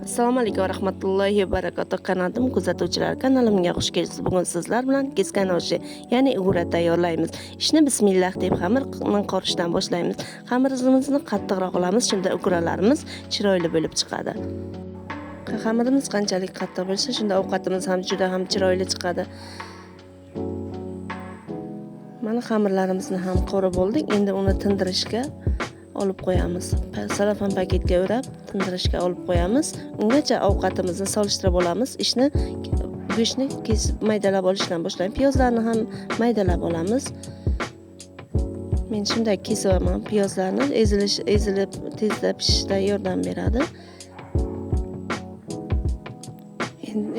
Assalomu alaykum va rahmatullohi va barakatuh. Qanotim kuzatuvchilar, kanalimga xush kelibsiz. Bugun sizlar bilan keskan oshi, ya'ni ugura tayyorlaymiz. Ishni bismillah deb xamirni qorishdan boshlaymiz. Xamirimizni qattiqroq qilamiz, shunda uguralarimiz chiroyli bo'lib chiqadi. Xamirimiz qanchalik qattiq bo'lsa, shunda ovqatimiz ham juda ham chiroyli chiqadi. Mana xamirlarimizni ham qo'rib oldik. Endi uni tindirishga olib qo'yamiz. Salofan paketga o'rab tindirishga olib qo'yamiz. Ungacha ovqatimizni solishtirib olamiz. Go'shtni kesib maydalab olishdan boshlaymiz. Piyozlarni ham maydalab olamiz. Men shunday kesaman. Piyozlarni ezilib tezda pishishda yordam beradi.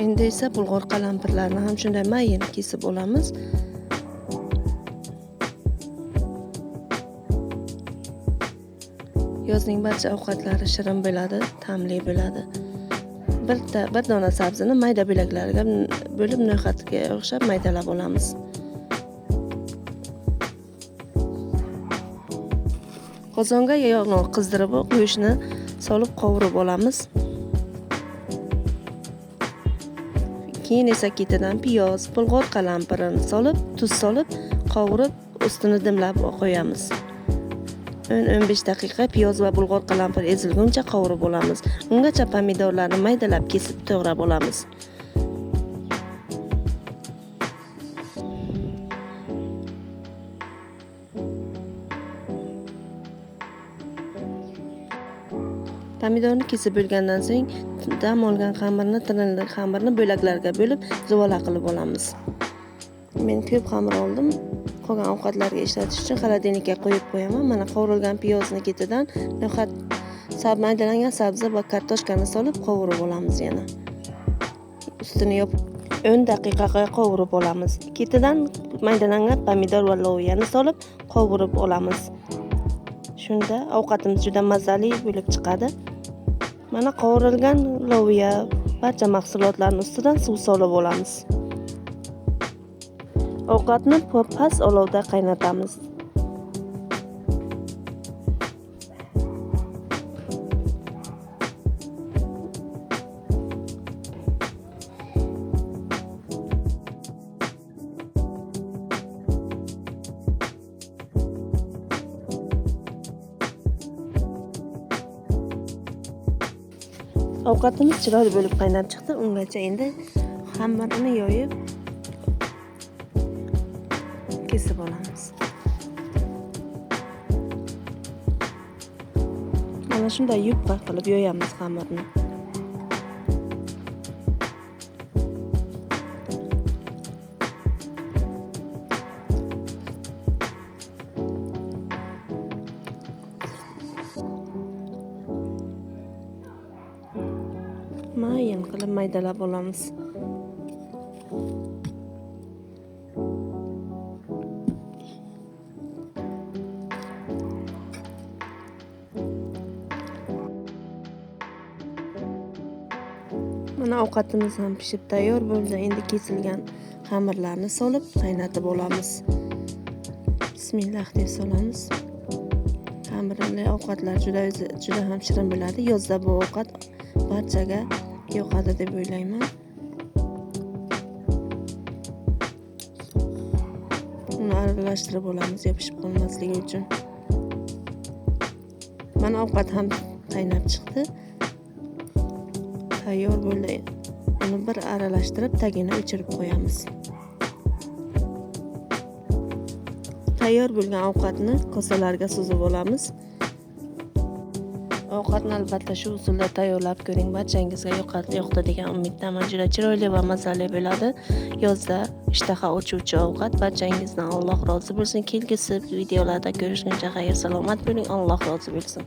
Endi esa bulg'or qalampirlarni ham shunday mayin kesib olamiz. Yozning barcha ovqatlari shirin bo'ladi, ta'mli bo'ladi. Bir dona sabzini mayda bo'laklarga bo'lib no'xatga o'xshab maydalab olamiz. Qozonga yog'ni qizdirib, go'shtni solib qovurib olamiz. Keyin esa ketidan piyoz, bulg'or qalampirini solib, tuz solib, qovurib, ustini dimlab qo'yamiz. 10-15 daqiqa piyoz va bulg'or qalampir ezilguncha qovurib olamiz. Ungacha pomidorlarni maydalab kesib to'g'rab olamiz. Pomidorni kesib bo'lgandan so'ng dam olgan xamirni bo'laklarga bo'lib zuvala qilib olamiz. Men ko'p xamir oldim. Qolgan ovqatlarga ishlatish uchun xolodilnikka qo'yib qo'yaman. Mana qovurilgan piyozni ketidan no'xat, maydalangan sabzi va kartoshkani solib qovurib olamiz yana. Ustini yopib 10 daqiqaga qovurib olamiz. Ketidan maydalangan pomidor va loviyani solib qovurib olamiz. Shunda ovqatimiz juda mazali bo'lib chiqadi. Mana qovurilgan loviya barcha mahsulotlarning ustidan suv solib olamiz. Ovqatni past olovda qaynatamiz. Ovqatimiz chiroyli bo'lib qaynab chiqdi. Ungacha endi xamirni yoyib kesib olamiz. Mana shunday yupqa qilib yoyamiz xamirni. Mayin qilib maydalab olamiz. Mana ovqatimiz ham pishib tayyor bo'ldi. Endi kesilgan xamirlarni solib qaynatib olamiz. Bismillah deb solamiz. Xamirli ovqatlar juda ham shirin bo'ladi. Yozda bu ovqat barchaga yoqadi deb o'ylayman. Uni aralashtirib olamiz yopishib qolmasligi uchun. Mana ovqat ham qaynab chiqdi. Tayyor bo'ldi. Uni bir aralashtirib tagini o'chirib qo'yamiz. Tayyor bo'lgan ovqatni kosalarga suzib olamiz. Ovqatni albatta shu usulda tayyorlab ko'ring. Barchangizga yoqdi degan umiddaman. Juda chiroyli va mazali bo'ladi. Yozda ishtaha ochuvchi ovqat. Barchangizdan Alloh rozi bo'lsin. Kelgusi videolarda ko'rishguncha xayr salomat bo'ling. Alloh rozi bo'lsin.